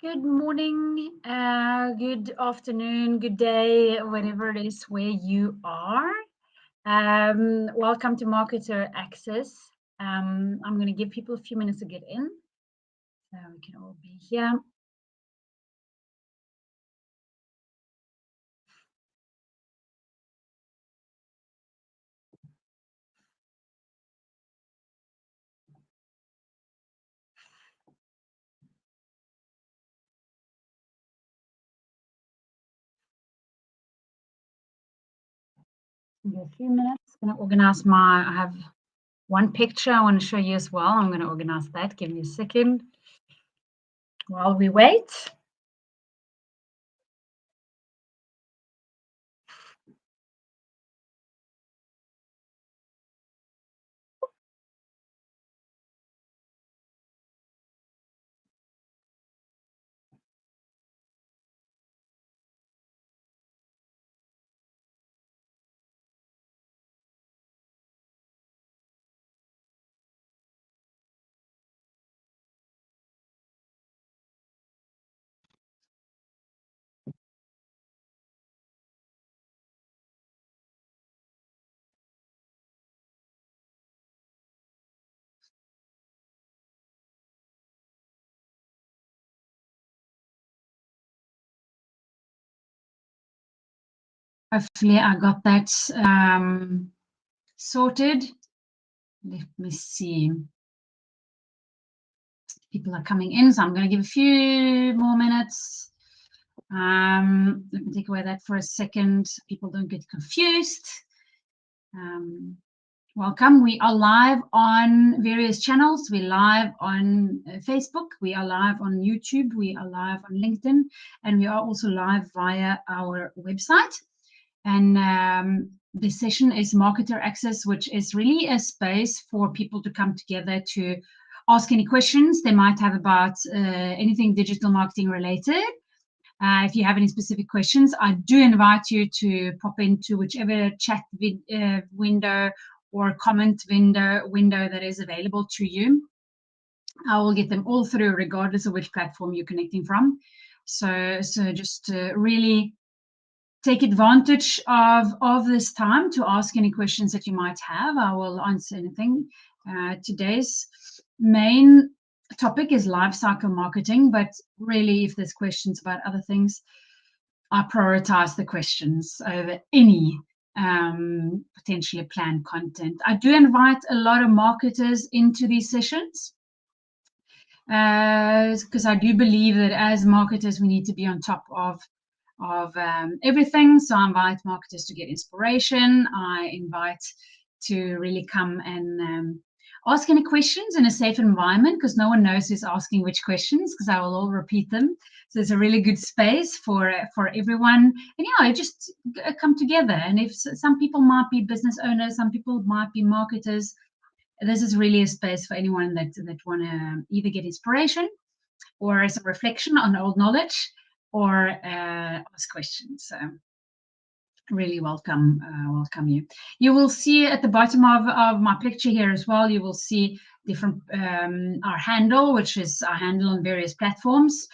Good morning, good afternoon, good day, whatever it is where you are. Welcome to Marketer Access. I'm going to give people a few minutes to get in so we can all be here. Give a few minutes. I'm going to organize I have one picture I want to show you as well. I'm going to organize that. Give me a second while we wait. Hopefully I got that sorted. Let me see. People are coming in, so I'm going to give a few more minutes. Let me take away that for a second. People don't get confused. Welcome. We are live on various channels. We're live on Facebook. We are live on YouTube. We are live on LinkedIn. And we are also live via our website. And the session is Marketer Access, which is really a space for people to come together to ask any questions they might have about anything digital marketing related. If you have any specific questions, I do invite you to pop into whichever chat window or comment window that is available to you. I will get them all through regardless of which platform you're connecting from. So just really take advantage of this time to ask any questions that you might have. I will answer anything. Today's main topic is lifecycle marketing, but really if there's questions about other things, I prioritize the questions over any potentially planned content. I do invite a lot of marketers into these sessions because I do believe that as marketers we need to be on top of everything. So I invite marketers to get inspiration. I invite to really come and ask any questions in a safe environment because no one knows who's asking which questions because I will all repeat them. So it's a really good space for everyone. And yeah, just come together. And if some people might be business owners, some people might be marketers, this is really a space for anyone that want to either get inspiration or some reflection on old knowledge or ask questions. So really welcome you. You will see at the bottom of my picture here as well, you will see different our handle, which is our handle on various platforms.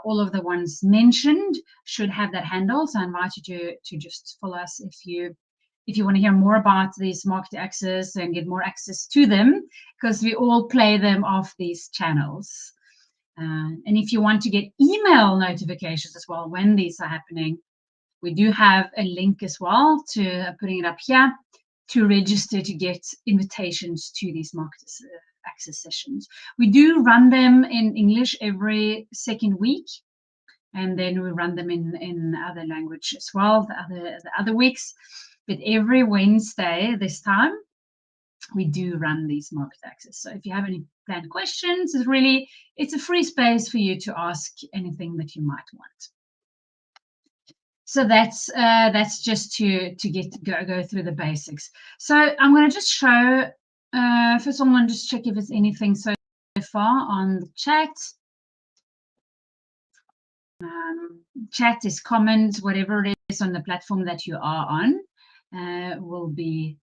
All of the ones mentioned should have that handle. So I invite you to just follow us if you want to hear more about these market access and get more access to them, because we all play them off these channels. And if you want to get email notifications as well when these are happening, we do have a link as well to putting it up here to register to get invitations to these market access sessions. We do run them in English every second week, and then we run them in other language as well, the other weeks. But every Wednesday this time, we do run these market access. So if you have any planned questions, it's a free space for you to ask anything that you might want. So that's just to go through the basics. So I'm going to just show. First, I want to just check if there's anything so far on the chat. Chat is comments, whatever it is on the platform that you are on, will be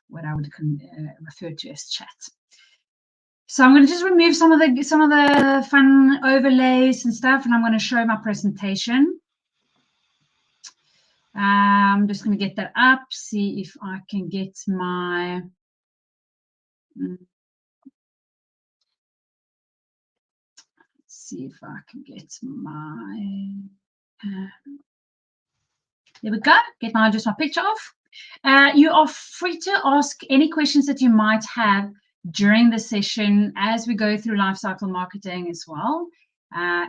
what I would refer to as chat. So I'm going to just remove some of the fun overlays and stuff, and I'm going to show my presentation. I'm just going to get that up, see if I can get my see if I can get my there we go. Get my just my picture off. You are free to ask any questions that you might have during the session as we go through lifecycle marketing as well.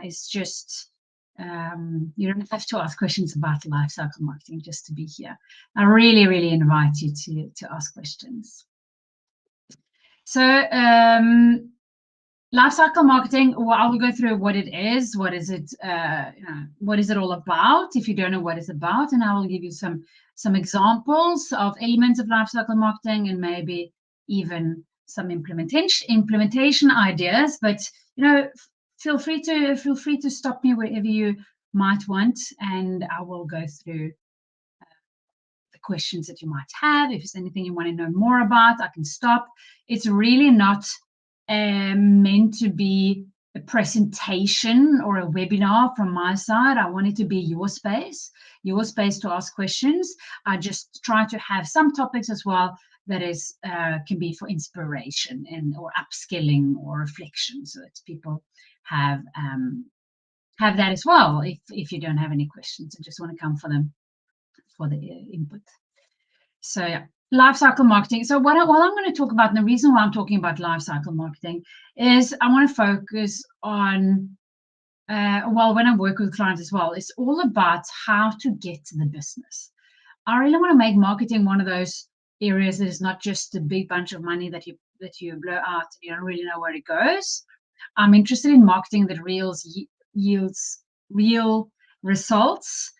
It's just you don't have to ask questions about lifecycle marketing just to be here. I really, really invite you to ask questions. So lifecycle marketing, well, I will go through what it is, what is it all about, if you don't know what it's about, and I will give you some examples of elements of lifecycle marketing and maybe even some implementation ideas. But feel free to stop me wherever you might want, and I will go through the questions that you might have. If there's anything you want to know more about, I can stop. It's really not meant to be a presentation or a webinar from my side. I want it to be your space to ask questions. I just try to have some topics as well that is can be for inspiration or upskilling or reflection, so that people have that as well. If you don't have any questions and just want to come for them for the input. So yeah. Lifecycle marketing. So what I'm going to talk about, and the reason why I'm talking about lifecycle marketing is I want to focus on, when I work with clients as well, it's all about how to get to the business. I really want to make marketing one of those areas that is not just a big bunch of money that you blow out and you don't really know where it goes. I'm interested in marketing that yields real results.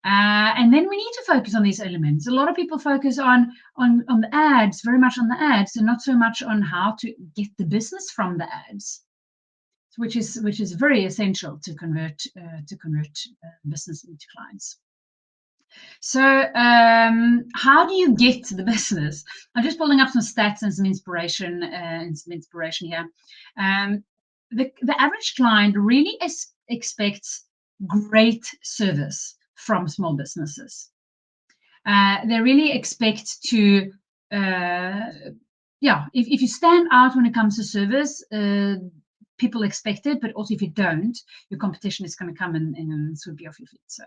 And then we need to focus on these elements. A lot of people focus on the ads, very much on the ads, and not so much on how to get the business from the ads, which is very essential to convert business into clients. So how do you get to the business? I'm just pulling up some stats and some inspiration here. The average client really expects great service from small businesses. They really expect to, if you stand out when it comes to service, people expect it, but also if you don't, your competition is going to come and sweep you off your feet. So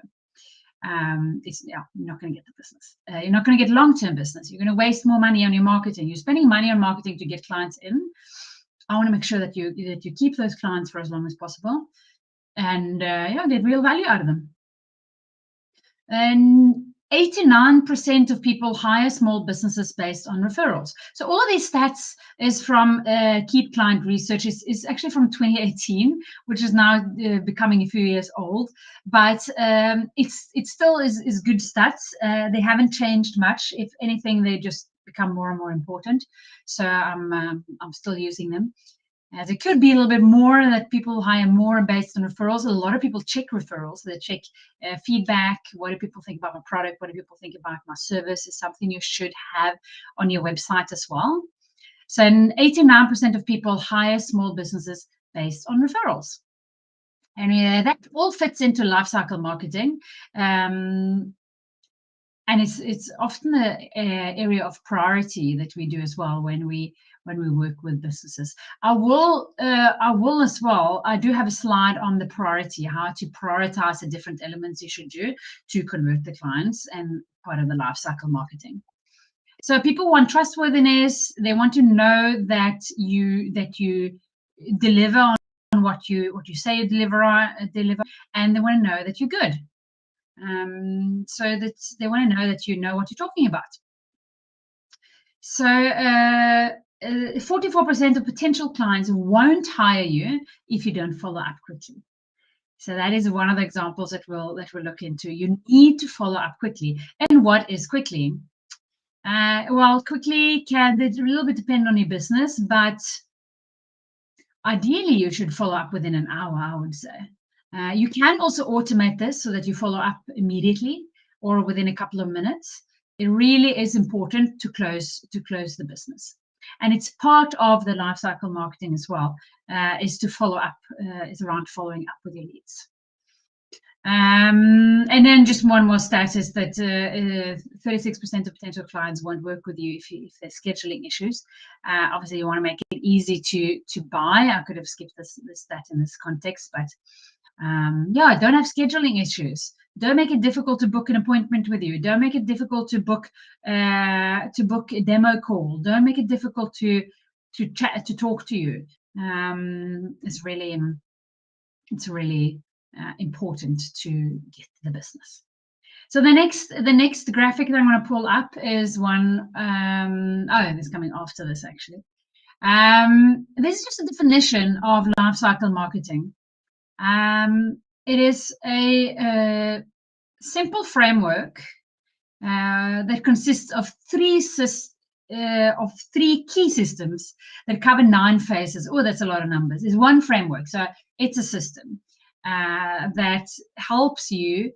you're not going to get the business. You're not going to get long-term business. You're going to waste more money on your marketing. You're spending money on marketing to get clients in. I want to make sure that you keep those clients for as long as possible, and get real value out of them. And 89% of people hire small businesses based on referrals. So all of these stats is from Keep Client Research. Is actually from 2018, which is now becoming a few years old. But it still is good stats. They haven't changed much. If anything, they just become more and more important. So I'm still using them. There could be a little bit more that people hire more based on referrals. A lot of people check referrals. They check feedback. What do people think about my product? What do people think about my service? Is something you should have on your website as well. So 89% of people hire small businesses based on referrals. And that all fits into lifecycle marketing. And it's often an area of priority that we do as well when we work with businesses. I will as well. I do have a slide on the priority, how to prioritize the different elements you should do to convert the clients, and part of the lifecycle marketing. So people want trustworthiness. They want to know that you deliver on what you say you deliver, and they want to know that you're good. So that they want to know that you know what you're talking about. So 44% of potential clients won't hire you if you don't follow up quickly. So that is one of the examples that we'll look into. You need to follow up quickly. And what is quickly? Quickly can a little bit depend on your business, but ideally you should follow up within an hour, I would say. You can also automate this so that you follow up immediately or within a couple of minutes. It really is important to close the business. And it's part of the lifecycle marketing as well, is to follow up, is around following up with your leads. And then just one more stat is that 36% of potential clients won't work with you if there's scheduling issues. Obviously, you want to make it easy to buy. I could have skipped this stat in this context, but yeah, don't have scheduling issues. Don't make it difficult to book an appointment with you. Don't make it difficult to book a demo call. Don't make it difficult to chat, to talk to you. It's really important to get the business. So the next graphic that I'm going to pull up is one. It's coming after this actually. This is just a definition of lifecycle marketing. It is a simple framework that consists of three key systems that cover 9 phases. Oh, that's a lot of numbers. It's one framework, so it's a system that helps you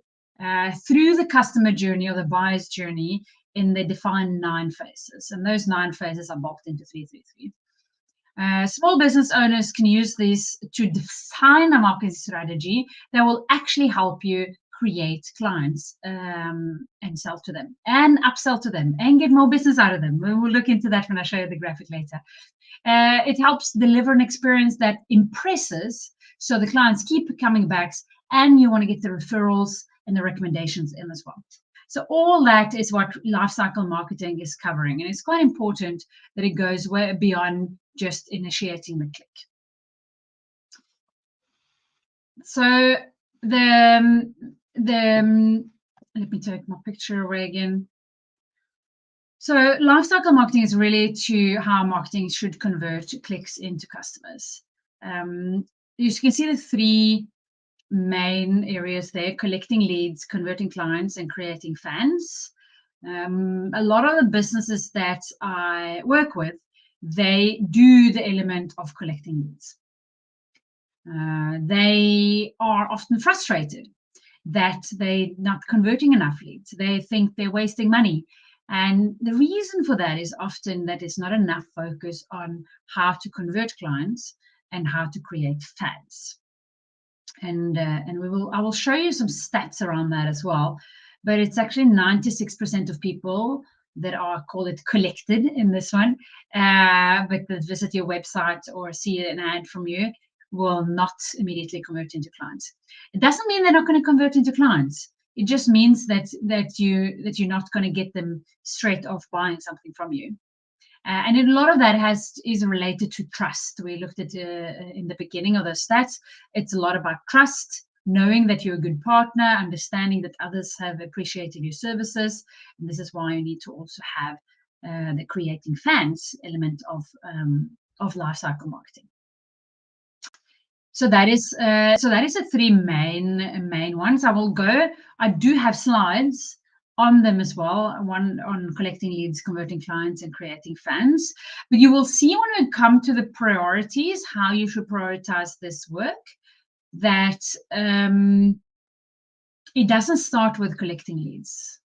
through the customer journey or the buyer's journey in the defined 9 phases, and those 9 phases are bulked into 333. Small business owners can use these to define a marketing strategy that will actually help you create clients and sell to them and upsell to them and get more business out of them. We'll look into that when I show you the graphic later. It helps deliver an experience that impresses, so the clients keep coming back, and you want to get the referrals and the recommendations in as well. So all that is what lifecycle marketing is covering, and it's quite important that it goes way beyond just initiating the click. So let me take my picture away again. So lifecycle marketing is really to how marketing should convert clicks into customers. You can see the 3 main areas there: collecting leads, converting clients, and creating fans. A lot of the businesses that I work with, they do the element of collecting leads. They are often frustrated that they're not converting enough leads. They think they're wasting money. And the reason for that is often that there's not enough focus on how to convert clients and how to create fans. And I will show you some stats around that as well. But it's actually 96% of people that are, call it, collected in this one, but that visit your website or see an ad from you will not immediately convert into clients. It doesn't mean they're not going to convert into clients. It just means that you're not going to get them straight off buying something from you. And a lot of that is related to trust. We looked at in the beginning of the stats. It's a lot about trust, knowing that you're a good partner, understanding that others have appreciated your services. And this is why you need to also have the creating fans element of lifecycle marketing. So that is the 3 main ones. I do have slides on them as well, one on collecting leads, converting clients, and creating fans. But you will see when we come to the priorities, how you should prioritize this work, that it doesn't start with collecting leads.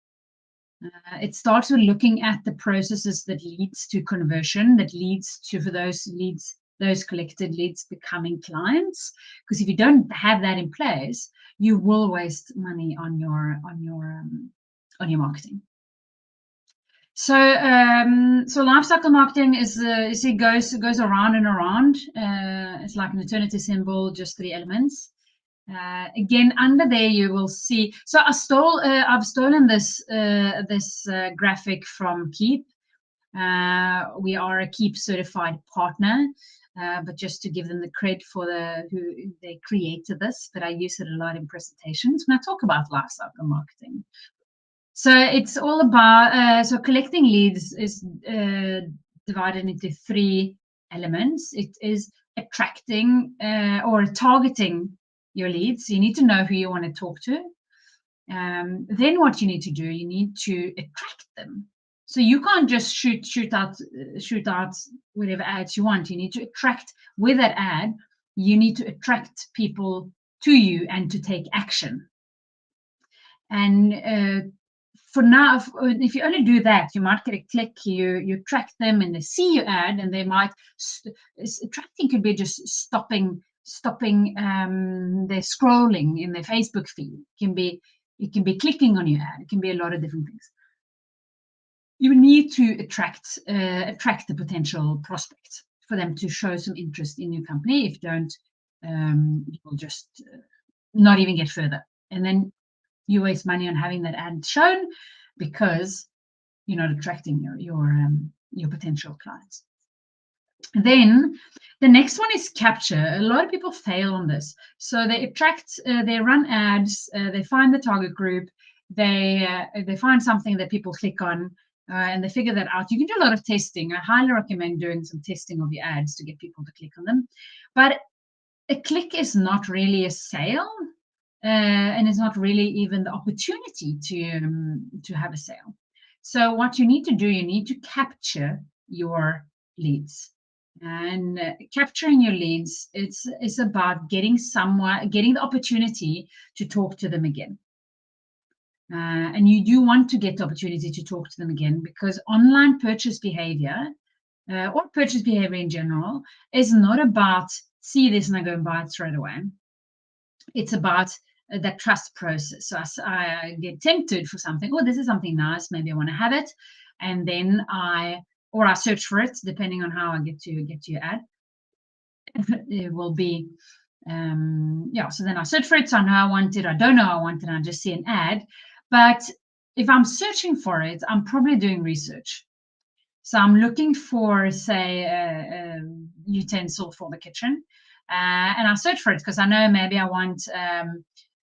It starts with looking at the processes that leads to conversion, that leads to, for those leads, those collected leads becoming clients. Because if you don't have that in place, you will waste money on your marketing. So lifecycle marketing it goes around and around. It's like an eternity symbol, just 3 elements. Again, under there you will see. So I've stolen this graphic from Keep. We are a Keep certified partner, but just to give them the credit for who they created this. But I use it a lot in presentations when I talk about lifecycle marketing. So it's all about collecting leads is divided into 3 elements. It is attracting or targeting your leads. You need to know who you want to talk to. Then what you need to do, you need to attract them. So you can't just shoot out whatever ads you want. You need to attract with that ad. You need to attract people to you and to take action. And for now, if you only do that, you might get a click, you track them and they see your ad, and they might, tracking could be just stopping their scrolling in their Facebook feed. It can be clicking on your ad. It can be a lot of different things. You need to attract the potential prospects for them to show some interest in your company. If you don't, you will just not even get further. And then you waste money on having that ad shown because you're not attracting your potential clients. Then the next one is capture. A lot of people fail on this. So they attract, they run ads, they find the target group, they find something that people click on, and they figure that out. You can do a lot of testing. I highly recommend doing some testing of your ads to get people to click on them. But a click is not really a sale, and it's not really even the opportunity to have a sale. So what you need to do, you need to capture your leads. And capturing your leads, it's about getting the opportunity to talk to them again. And you do want to get the opportunity to talk to them again, because online purchase behavior, or purchase behavior in general, is not about see this and I go and buy it straight away. It's about that trust process. So I get tempted for something. Oh, this is something nice. Maybe I want to have it, and then I search for it, depending on how I get to your ad. It will be so then I search for it, so I know I want it. I don't know I want it, I just see an ad. But if I'm searching for it, I'm probably doing research. So I'm looking for, say, a utensil for the kitchen, and I search for it because I know maybe I want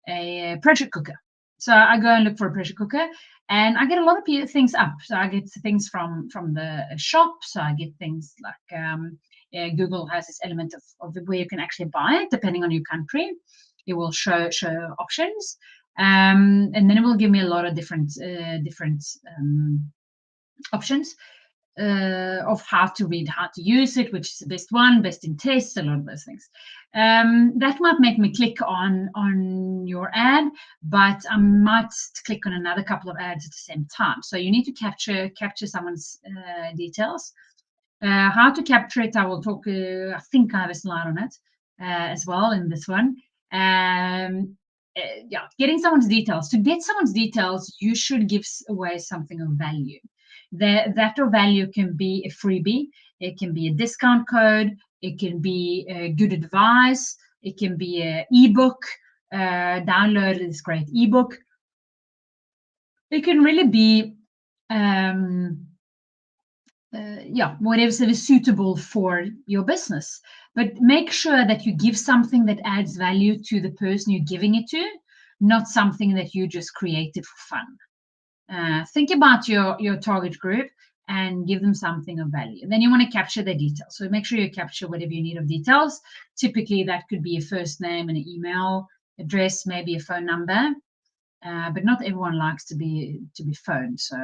a pressure cooker. So I go and look for a pressure cooker, and I get a lot of things up. So I get things from the shop. So I get things like Google has this element of where you can actually buy it, depending on your country. It will show options, and then it will give me a lot of different options of how to read, how to use it, which is the best one, best in test, a lot of those things. That might make me click on your ad, but I might click on another couple of ads at the same time. So you need to capture someone's details. How to capture it, I will talk, I think I have a slide on it as well in this one. Getting someone's details. To get someone's details, you should give away something of value. That of value can be a freebie, it can be a discount code, it can be good advice, it can be an ebook, download this great ebook. It can really be whatever is suitable for your business. But make sure that you give something that adds value to the person you're giving it to, not something that you just created for fun. Think about your target group and give them something of value. Then you want to capture their details. So make sure you capture whatever you need of details. Typically, that could be a first name and an email address, maybe a phone number. But not everyone likes to be phoned. So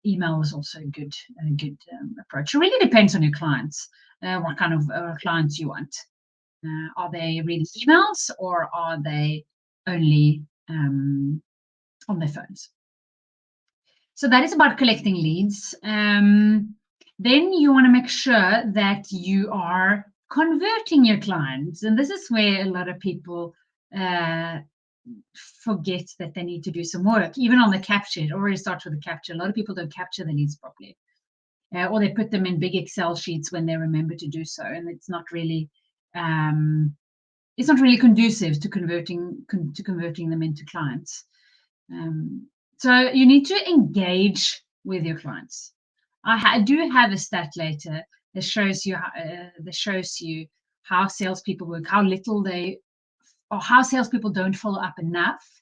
email is also a good approach. It really depends on your clients, what kind of clients you want. Are they reading emails, or are they only on their phones? So that is about collecting leads. Then you want to make sure that you are converting your clients. And this is where a lot of people forget that they need to do some work. Even on the capture, it already starts with the capture. A lot of people don't capture the leads properly. Or they put them in big Excel sheets when they remember to do so. And it's not really conducive to converting them into clients. So you need to engage with your clients. I do have a stat later that shows you how salespeople work, how salespeople don't follow up enough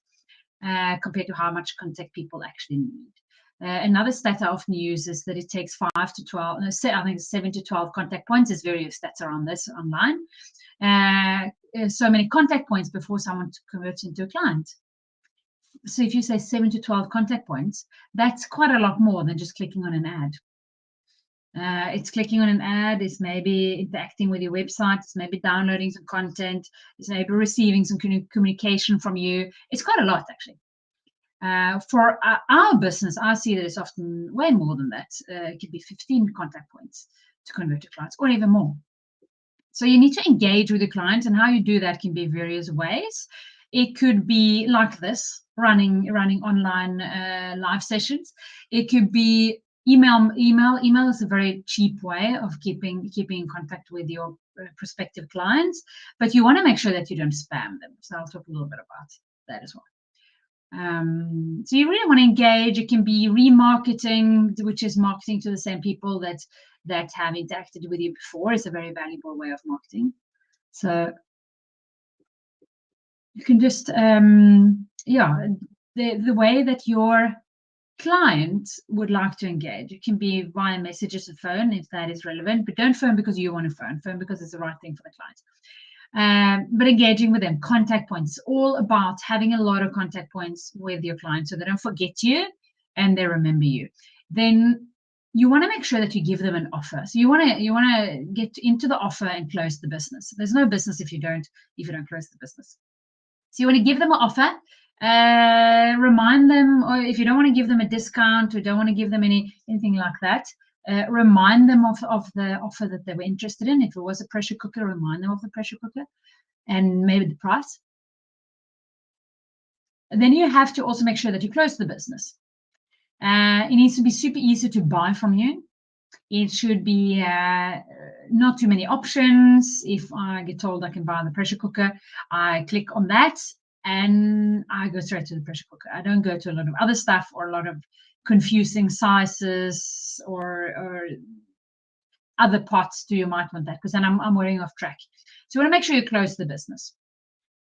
compared to how much contact people actually need. Another stat I often use is that it takes 5 to 12, I think 7 to 12 contact points. There's various stats around this online. So many contact points before someone converts into a client. So if you say 7 to 12 contact points, that's quite a lot more than just clicking on an ad. It's clicking on an ad, it's maybe interacting with your website, it's maybe downloading some content, it's maybe receiving some communication from you. It's quite a lot, actually. For our business, I see that it's often way more than that. It could be 15 contact points to convert to clients, or even more. So you need to engage with the client, and how you do that can be various ways. It could be like this, running online live sessions. It could be email. Email is a very cheap way of keeping in contact with your prospective clients, but you want to make sure that you don't spam them. So I'll talk a little bit about that as well. So you really want to engage. It can be remarketing, which is marketing to the same people that have interacted with you before. Is a very valuable way of marketing. So you can just the way that your client would like to engage. It can be via messages or phone if that is relevant, but don't phone because you want to phone because it's the right thing for the client. But engaging with them, contact points, all about having a lot of contact points with your clients so they don't forget you and they remember you. Then you want to make sure that you give them an offer. So you want to get into the offer and close the business. There's no business if you don't close the business. So you want to give them an offer. Remind them, or if you don't want to give them a discount or don't want to give them anything like that, remind them of the offer that they were interested in. If it was a pressure cooker, remind them of the pressure cooker and maybe the price. And then you have to also make sure that you close the business. It needs to be super easy to buy from you. It should be not too many options. If I get told I can buy the pressure cooker, I click on that and I go straight to the pressure cooker. I don't go to a lot of other stuff or a lot of confusing sizes or other parts you might want that, because then I'm wearing off track. So you want to make sure you close the business.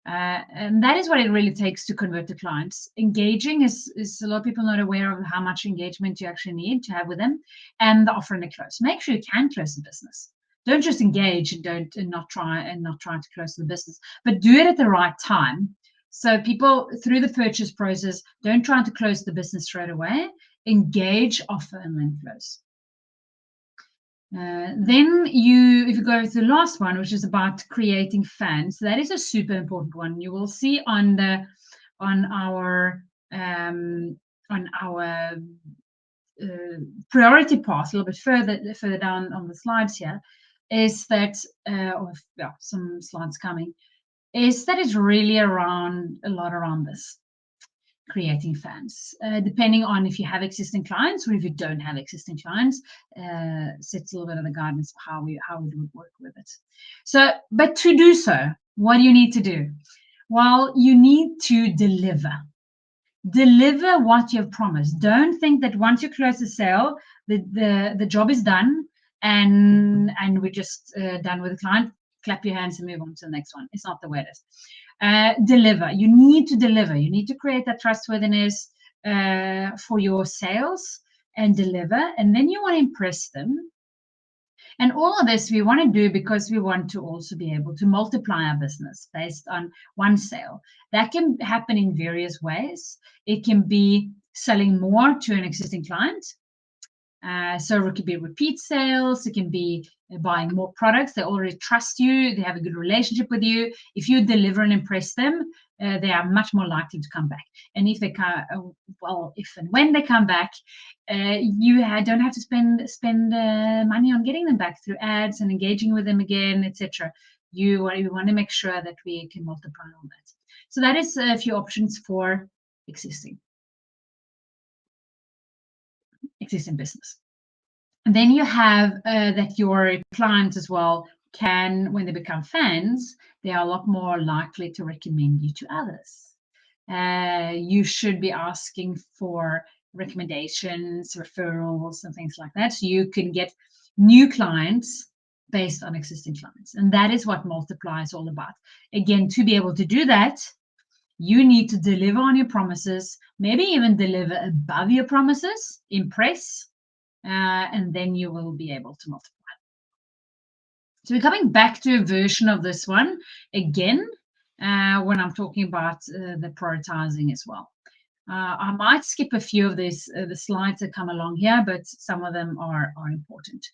And that is what it really takes to convert the clients. Engaging is a lot of people not aware of how much engagement you actually need to have with them, and the offer and the close. Make sure you can close the business. Don't just engage and not try to close the business, but do it at the right time. So people through the purchase process, don't try to close the business straight away. Engage, offer, and then close. Then if you go to the last one, which is about creating fans, that is a super important one. You will see on our priority path a little bit further down on the slides here, is that some slides coming, is that it's really a lot around this. Creating fans, depending on if you have existing clients or if you don't have existing clients, sets a little bit of the guidance of how we would work with it. So, but to do so, what do you need to do? Well, you need to deliver what you've promised. Don't think that once you close the sale, the job is done and we're just done with the client. Clap your hands and move on to the next one. It's not the way it is. Deliver. You need to deliver. You need to create that trustworthiness for your sales and deliver. And then you want to impress them. And all of this we want to do because we want to also be able to multiply our business based on one sale. That can happen in various ways. It can be selling more to an existing client. So it could be repeat sales. It can be buying more products. They already trust you. They have a good relationship with you. If you deliver and impress them, they are much more likely to come back. And if and when they come back, you don't have to spend money on getting them back through ads and engaging with them again, etc. You want to make sure that we can multiply on that. So that is a few options for existing business. And then you have that your clients as well can, when they become fans, they are a lot more likely to recommend you to others. You should be asking for recommendations, referrals, and things like that, so you can get new clients based on existing clients. And that is what Multiply is all about. Again, to be able to do that, you need to deliver on your promises, maybe even deliver above your promises, impress, and then you will be able to multiply. So we're coming back to a version of this one again when I'm talking about the prioritizing as well. I might skip a few of these the slides that come along here, but some of them are important.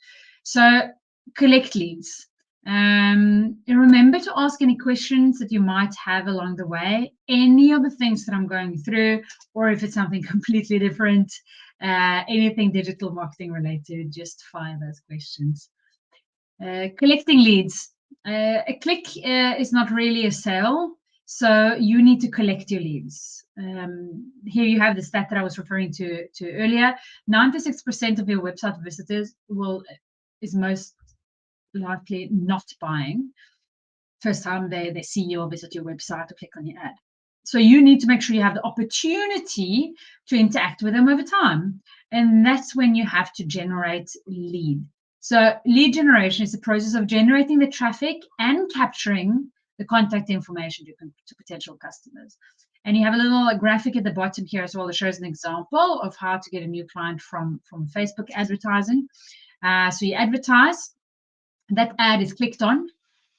So collect leads. Remember to ask any questions that you might have along the way, any of the things that I'm going through, or if it's something completely different, anything digital marketing related, just fire those questions. Collecting leads. A click is not really a sale, so you need to collect your leads. Here you have the stat that I was referring to earlier. 96% of your website visitors is most likely not buying first time they see you or visit your website or click on your ad. So you need to make sure you have the opportunity to interact with them over time. And that's when you have to generate lead. So lead generation is the process of generating the traffic and capturing the contact information to potential customers. And you have a little graphic at the bottom here as well that shows an example of how to get a new client from Facebook advertising. So you advertise, that ad is clicked on.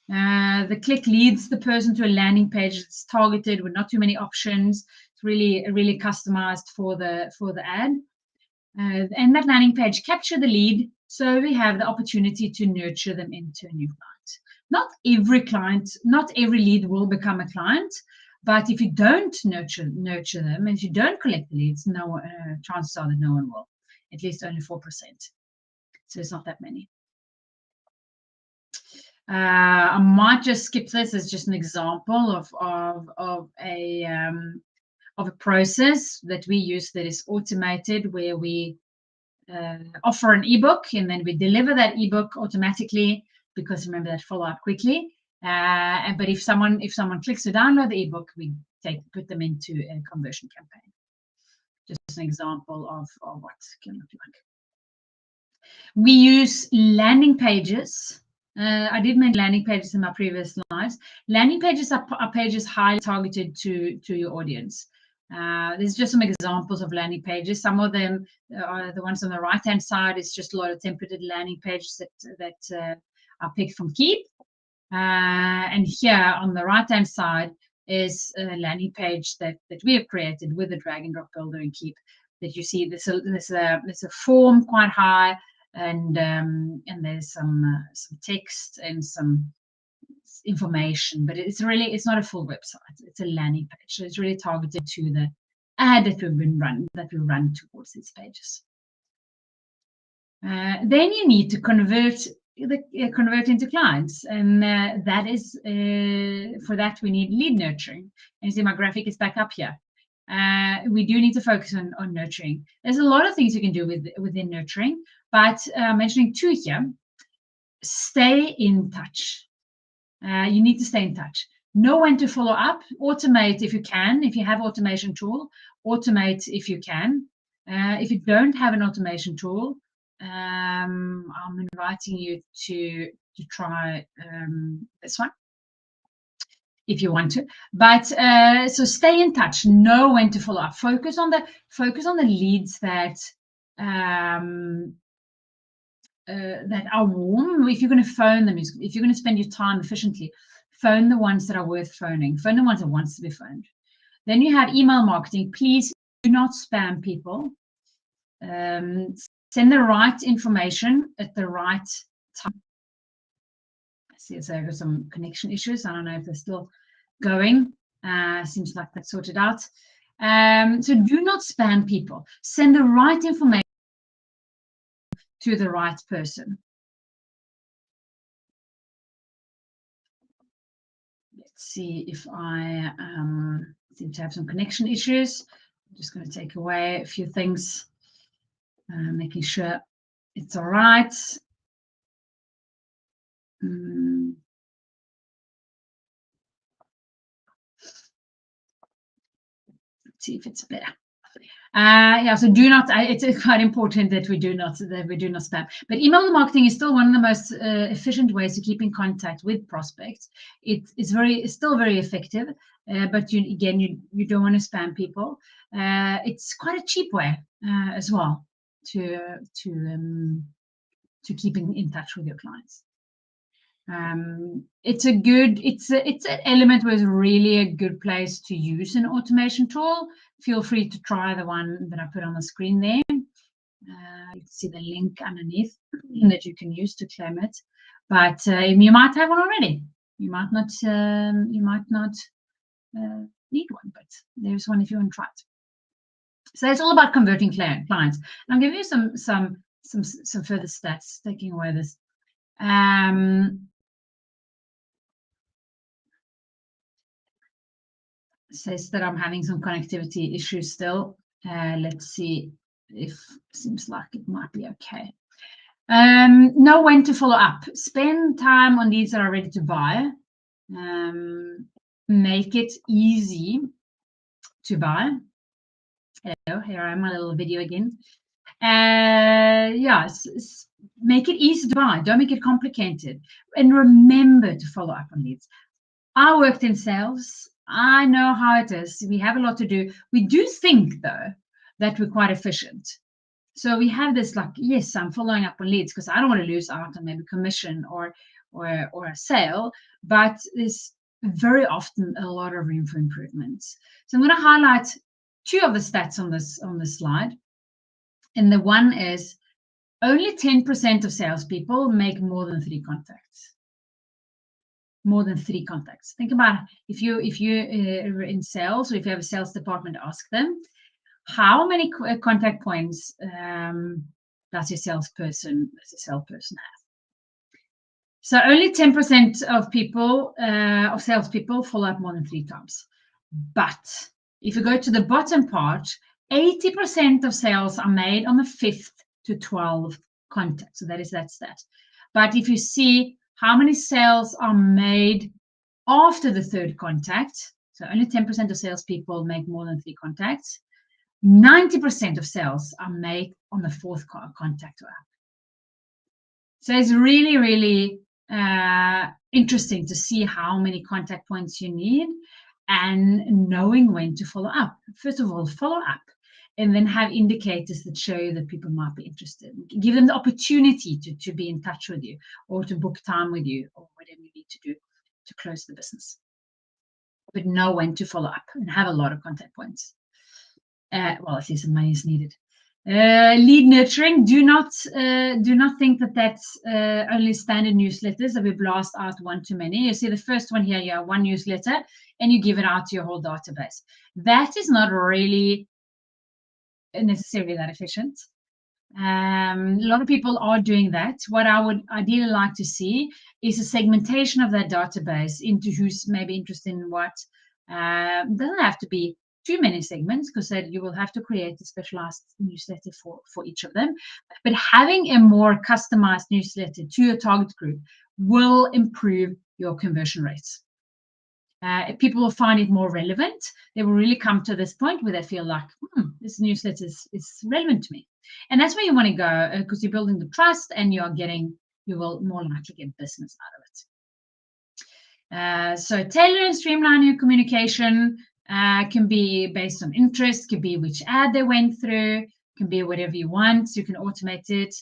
The click leads the person to a landing page that's targeted with not too many options. It's really customized for the ad. And that landing page capture the lead, so we have the opportunity to nurture them into a new client. Not every lead will become a client, but if you don't nurture them, and if you don't collect the leads, chances are that no one will. At least only 4%. So it's not that many. I might just skip this as just an example of a process that we use that is automated, where we offer an ebook and then we deliver that ebook automatically, because remember that follow up quickly. But if someone clicks to download the ebook, we put them into a conversion campaign. Just an example of what can look like. We use landing pages. I did mention landing pages in my previous slides. Landing pages are pages highly targeted to your audience. There's just some examples of landing pages. Some of them are the ones on the right-hand side. It's just a lot of templated landing pages that are picked from Keep. And here on the right-hand side is a landing page that we have created with the drag and drop builder in Keep. That you see there's a form quite high, and there's some text and some information, but it's not a full website. It's a landing page, so it's really targeted to the ad that we run towards these pages. Then you need to convert into clients, and that is for that we need lead nurturing. And you see my graphic is back up here. We do need to focus on nurturing. There's a lot of things you can do within nurturing, but mentioning two here. Stay in touch. You need to stay in touch. Know when to follow up. Automate if you can. If you have automation tool, automate if you can. If you don't have an automation tool, I'm inviting you to try this one if you want to. But so stay in touch. Know when to follow up. Focus on the leads that are warm. If you're going to phone them, if you're going to spend your time efficiently, phone the ones that are worth phoning. Phone the ones that wants to be phoned. Then you have email marketing. Please do not spam people. Send the right information at the right time. I see so I've got some connection issues. I don't know if they're still going. Seems like that's sorted out. So do not spam people. Send the right information to the right person. Let's see if I seem to have some connection issues. I'm just going to take away a few things, making sure it's all right. Let's see if it's better. Yeah, so do not. It's quite important that we do not spam. But email marketing is still one of the most efficient ways to keep in contact with prospects. It's still very effective, but you don't want to spam people. It's quite a cheap way as well to keep in touch with your clients. It's an element where it's really a good place to use an automation tool. Feel free to try the one that I put on the screen there. You can see the link underneath that you can use to claim it. But you might have one already. You might not. Need one, but there's one if you want to try it. So it's all about converting clients. And I'll give you some further stats. Taking away this. Says that I'm having some connectivity issues still. Let's see if seems like it might be okay. Know when to follow up. Spend time on leads that are ready to buy. Make it easy to buy. Hello, here I am, my little video again. Yes, make it easy to buy. Don't make it complicated. And remember to follow up on leads. I worked in sales. I know how it is. We have a lot to do. We do think, though, that we're quite efficient. So we have this like, yes, I'm following up on leads because I don't want to lose out on maybe commission or a sale, but there's very often a lot of room for improvements. So I'm going to highlight two of the stats on this slide. And the one is only 10% of salespeople make more than 3 contacts. More than 3 contacts. Think about if you are in sales, or if you have a sales department, ask them how many contact does your salesperson have. So only 10% of people of salespeople follow up more than 3 times. But if you go to the bottom part, 80% of sales are made on the 5th to 12th contact. So that is that stat. But if you see how many sales are made after the 3rd contact, so only 10% of salespeople make more than 3 contacts. 90% of sales are made on the 4th contact or up. So it's really, really interesting to see how many contact points you need and knowing when to follow up. First of all, follow up and then have indicators that show you that people might be interested. Give them the opportunity to be in touch with you or to book time with you or whatever you need to do to close the business. But know when to follow up and have a lot of contact points. Well, I see some money is needed. Lead nurturing. Do not think that that's only standard newsletters that we blast out one too many. You see the first one here, you have one newsletter and you give it out to your whole database. That is not really necessarily that efficient. A lot of people are doing that. What I would ideally like to see is a segmentation of that database into who's maybe interested in what. Doesn't have to be too many segments because then you will have to create a specialized newsletter for each of them. But having a more customized newsletter to your target group will improve your conversion rates. People will find it more relevant. They will really come to this point where they feel like, this newsletter is relevant to me. And that's where you want to go because you're building the trust and you will more likely get business out of it. So tailor and streamline your communication. Can be based on interest, can be which ad they went through, can be whatever you want. You can automate it.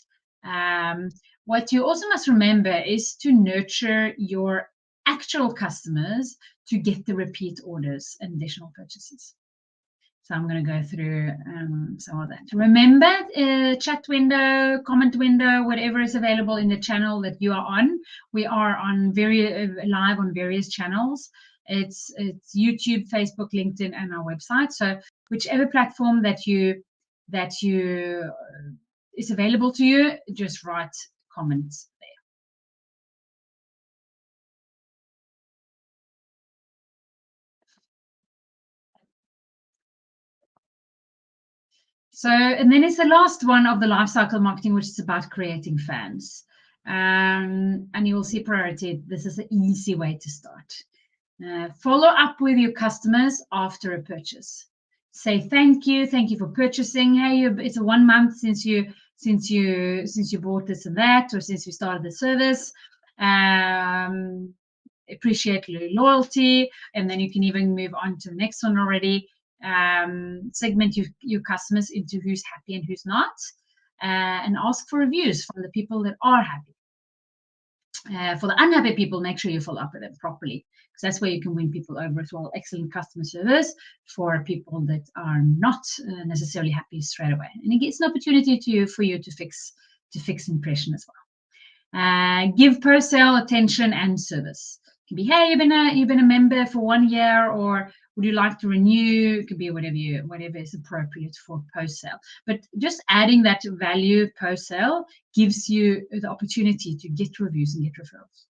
What you also must remember is to nurture your actual customers to get the repeat orders and additional purchases. So I'm going to go through some of that. Remember, chat window, comment window, whatever is available in the channel that you are on. We are on live on various channels. It's YouTube, Facebook, LinkedIn, and our website. So whichever platform that is available to you, just write comments there. So, and then it's the last one of the lifecycle marketing, which is about creating fans. And you will see priority. This is an easy way to start. Follow up with your customers after a purchase. Say thank you for purchasing. Hey, it's 1 month since you bought this and that, or since we started the service. Appreciate loyalty, and then you can even move on to the next one already. Segment your customers into who's happy and who's not, and ask for reviews from the people that are happy. For the unhappy people, make sure you follow up with them properly, because that's where you can win people over as well. Excellent customer service for people that are not necessarily happy straight away, and it gives an opportunity for you to fix impression as well. Give post-sale attention and service. It can be, hey, you've been a member for 1 year, or would you like to renew? It could be whatever is appropriate for post-sale. But just adding that value post-sale gives you the opportunity to get reviews and get referrals.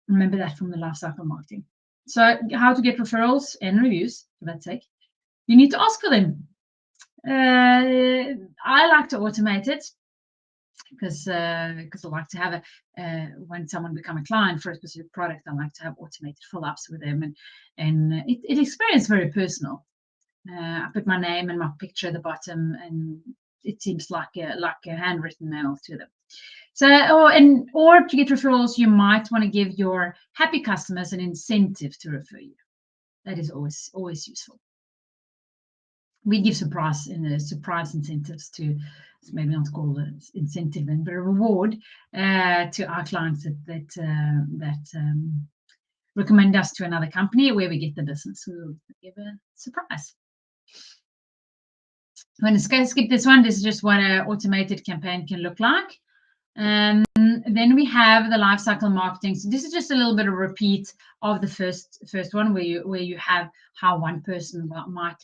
Remember that from the Lifecycle Marketing. So how to get referrals and reviews, for that sake. You need to ask for them. I like to automate it because I like to have when someone become a client for a specific product, I like to have automated follow-ups with them, and it experience very personal. I put my name and my picture at the bottom, and it seems like a handwritten mail to them. So, or to get referrals, you might want to give your happy customers an incentive to refer you. That is always useful. We give surprise incentives to, maybe not called an incentive, but a reward to our clients that recommend us to another company where we get the business. We'll give a surprise. I'm going to skip this one. This is just what an automated campaign can look like. Then we have the lifecycle marketing. So this is just a little bit of repeat of the first one, where you have how one person might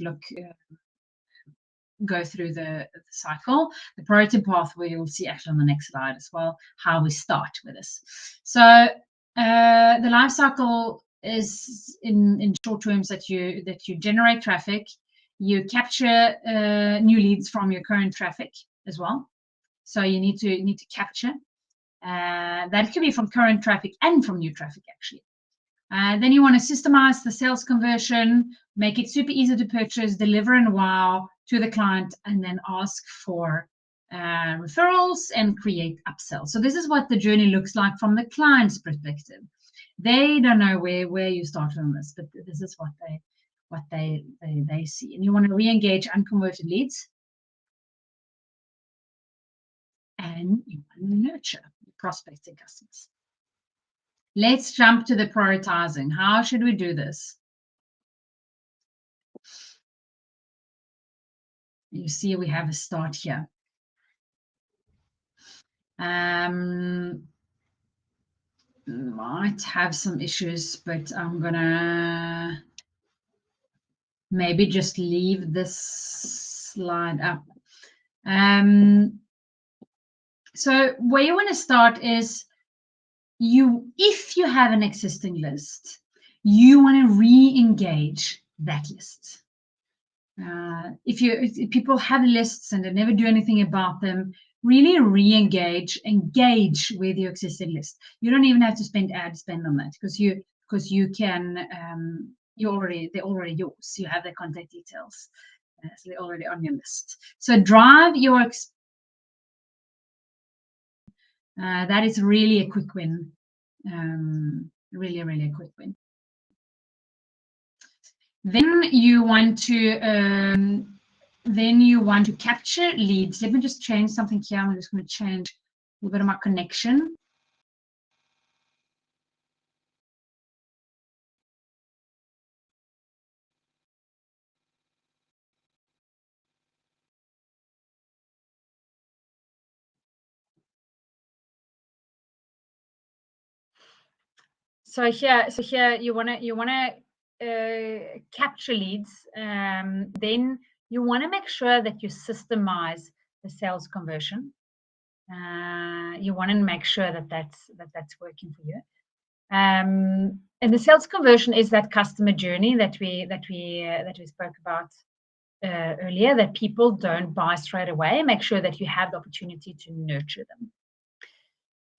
go through the cycle. The priority pathway you'll see actually on the next slide as well, how we start with this. So the life cycle is in short terms that you generate traffic, you capture new leads from your current traffic as well. So you need to capture that could be from current traffic and from new traffic actually. Then you want to systemize the sales conversion, make it super easy to purchase, deliver in wow to the client, and then ask for referrals and create upsells. So this is what the journey looks like from the client's perspective. They don't know where you start from this, but this is what they see. And you want to re-engage unconverted leads, and you want to nurture prospecting customers. Let's jump to the prioritizing. How should we do this? You see, we have a start here. Might have some issues, but I'm gonna maybe just leave this slide up. So where you want to start is if you have an existing list, you want to re-engage that list. If people have lists and they never do anything about them, really engage with your existing list. You don't even have to spend on that because you can they're already yours. You have their contact details, so they're already on your list. So drive your that is really a quick win. Really a quick win. Then you want to capture leads. Let me just change something here. I'm just going to change a little bit of my connection. So here you wanna capture leads. Then you want to make sure that you systemize the sales conversion. You want to make sure that that's working for you. And the sales conversion is that customer journey that we spoke about earlier. That people don't buy straight away. Make sure that you have the opportunity to nurture them.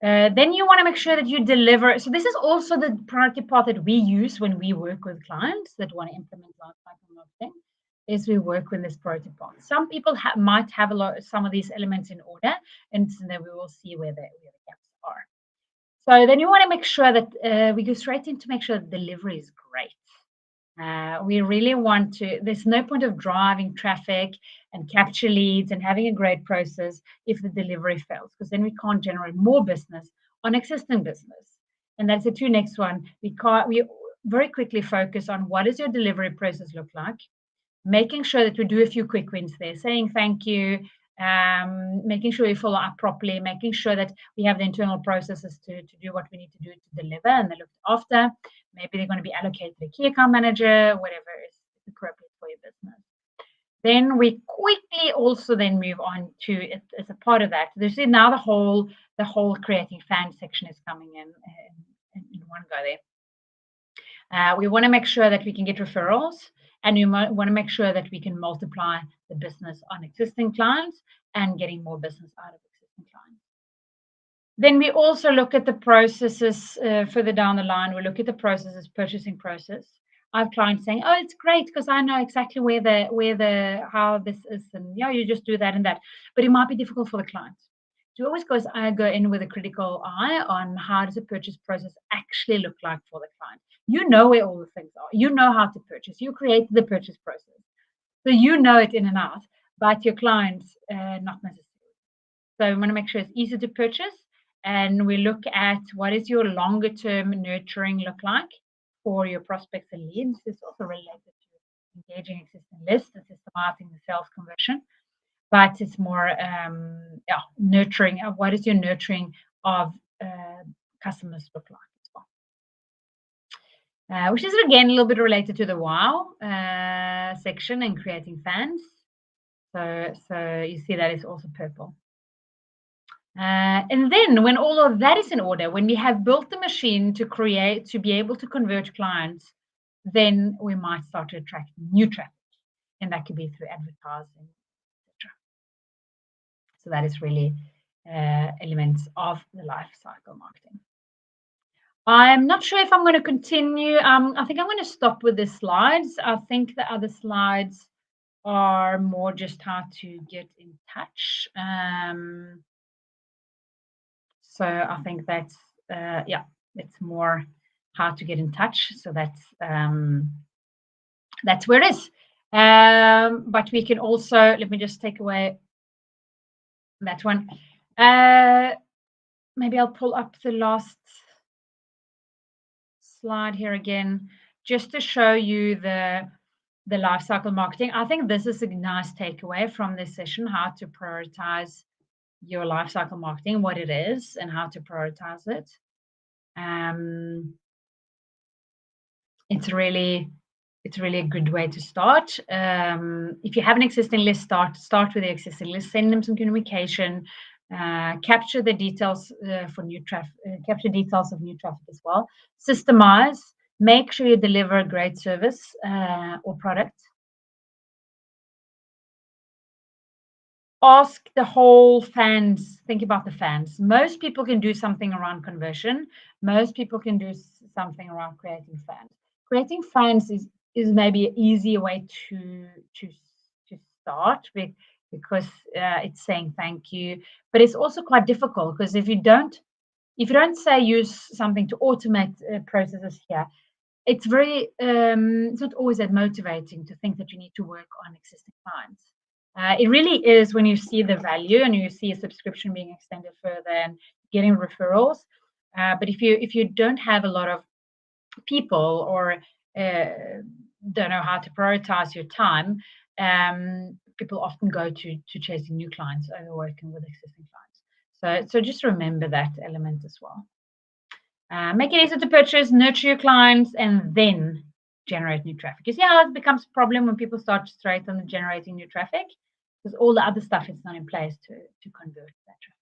Then you want to make sure that you deliver. So this is also the priority path that we use when we work with clients that want to implement lifecycle marketing. Is we work with this priority path. Some people might have some of these elements in order, and then we will see where the gaps are. So then you want to make sure that we go straight into make sure that delivery is great. We really want to, there's no point of driving traffic and capture leads and having a great process if the delivery fails, because then we can't generate more business on existing business. And that's the next one. We very quickly focus on what does your delivery process look like, making sure that we do a few quick wins there, saying thank you, making sure we follow up properly, making sure that we have the internal processes to do what we need to do to deliver, and they're looked after. Maybe they're going to be allocated a key account manager, whatever is appropriate for your business. Then we quickly also then move on to it as a part of that. There's now the whole creating fans section is coming in one go there. We want to make sure that we can get referrals, and we want to make sure that we can multiply the business on existing clients and getting more business out of existing clients. Then we also look at the processes further down the line. We look at the processes, purchasing process. I have clients saying, "Oh, it's great because I know exactly how this is, and you just do that and that." But it might be difficult for the clients. So always go in with a critical eye on how does a purchase process actually look like for the client. You know where all the things are. You know how to purchase. You create the purchase process, so you know it in and out. But your clients not necessarily. So we want to make sure it's easy to purchase, and we look at what is your longer term nurturing look like for your prospects and leads. It's also related to engaging existing lists and systemizing the sales conversion. But it's more nurturing. What is your nurturing of customers look like as well? Which is again a little bit related to the wow section and creating fans. So you see that is also purple. And then when all of that is in order, when we have built the machine to be able to convert clients, then we might start to attract new traffic, and that could be through advertising, etc. So that is really elements of the life cycle marketing. I'm not sure if I'm going to continue. I think I'm going to stop with the slides. I think the other slides are more just how to get in touch. So I think that's it's more how to get in touch. So that's where it is. But we can also, let me just take away that one. Maybe I'll pull up the last slide here again, just to show you the life cycle marketing. I think this is a nice takeaway from this session, how to prioritize your life cycle marketing, what it is and how to prioritize it. It's really a good way to start. If you have an existing list, start with the existing list, send them some communication, capture the details for new traffic, capture details of new traffic as well. Systemize, make sure you deliver a great service or product. Ask the whole fans, think about the fans. Most people can do something around conversion. Most people can do something around creating fans. Creating fans is maybe an easier way to start because it's saying thank you, but it's also quite difficult because if you don't say use something to automate processes here, it's very it's not always that motivating to think that you need to work on existing clients. It really is when you see the value and you see a subscription being extended further and getting referrals. But if you don't have a lot of people or don't know how to prioritize your time, people often go to chasing new clients over working with existing clients. So just remember that element as well. Make it easy to purchase, nurture your clients, and then generate new traffic. You see how it becomes a problem when people start straight on generating new traffic, because all the other stuff is not in place to convert that traffic.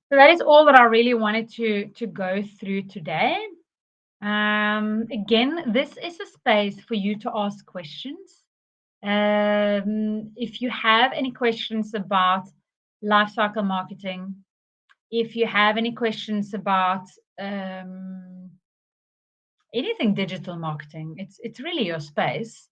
So that is all that I really wanted to go through today. Again, this is a space for you to ask questions. If you have any questions about lifecycle marketing, if you have any questions about anything digital marketing, it's really your space.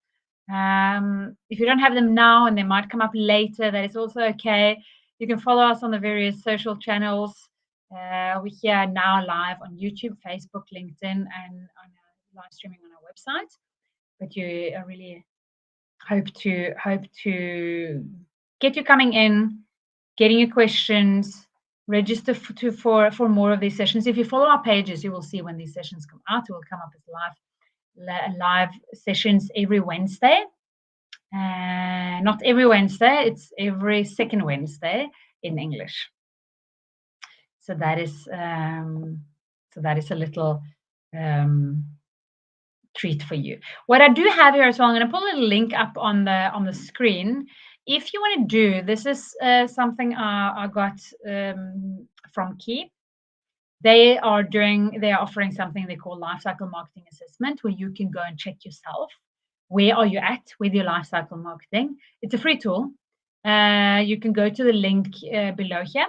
If you don't have them now and they might come up later, that is also okay. You can follow us on the various social channels. We're here now live on YouTube, Facebook, LinkedIn, and on live streaming on our website. But I really hope to get you coming in, getting your questions, register for more of these sessions. If you follow our pages, you will see when these sessions come out. It will come up as live sessions every Wednesday. Not every Wednesday, it's every second Wednesday in English. So that is a little treat for you. What I do have here as well, I'm going to put a little link up on the screen. If you want to do this, is something I got from Key. They are offering something they call Lifecycle Marketing Assessment, where you can go and check yourself. Where are you at with your lifecycle marketing? It's a free tool. You can go to the link below here,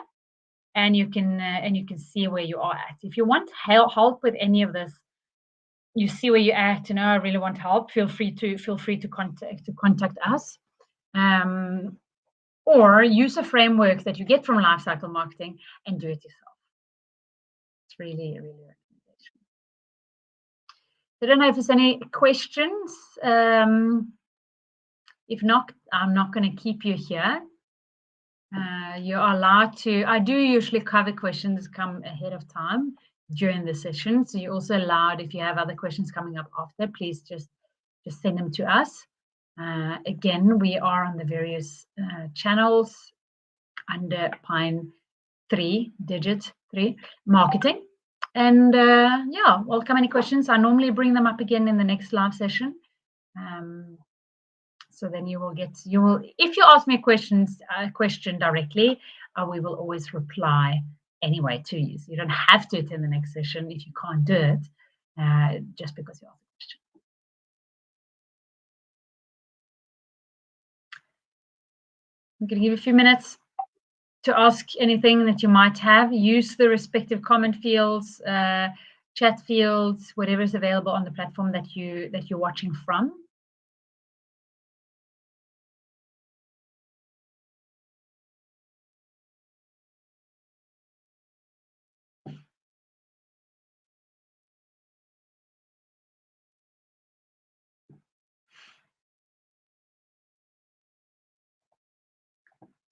and you can see where you are at. If you want help with any of this, you see where you're at, and I really want help, feel free to contact us, or use a framework that you get from Lifecycle Marketing and do it yourself. It's really a recommendation. I don't know if there's any questions. If not, I'm not going to keep you here. You are allowed to. I do usually cover questions come ahead of time during the session, so you're also allowed, if you have other questions coming up after, please just send them to us. Again, we are on the various channels under Pine 3 marketing, and yeah, welcome any questions. I normally bring them up again in the next live session. So then you will, if you ask me a question directly, we will always reply anyway to you. So you don't have to attend the next session if you can't do it, just because you asked a question. I'm going to give you a few minutes to ask anything that you might have. Use the respective comment fields, chat fields, whatever is available on the platform that you're watching from.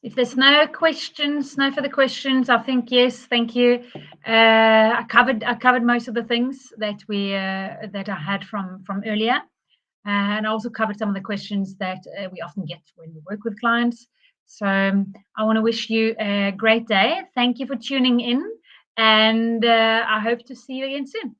If there's no further questions, I think yes, thank you. I covered most of the things that I had from earlier, and I also covered some of the questions that we often get when we work with clients. So I want to wish you a great day. Thank you for tuning in, and I hope to see you again soon.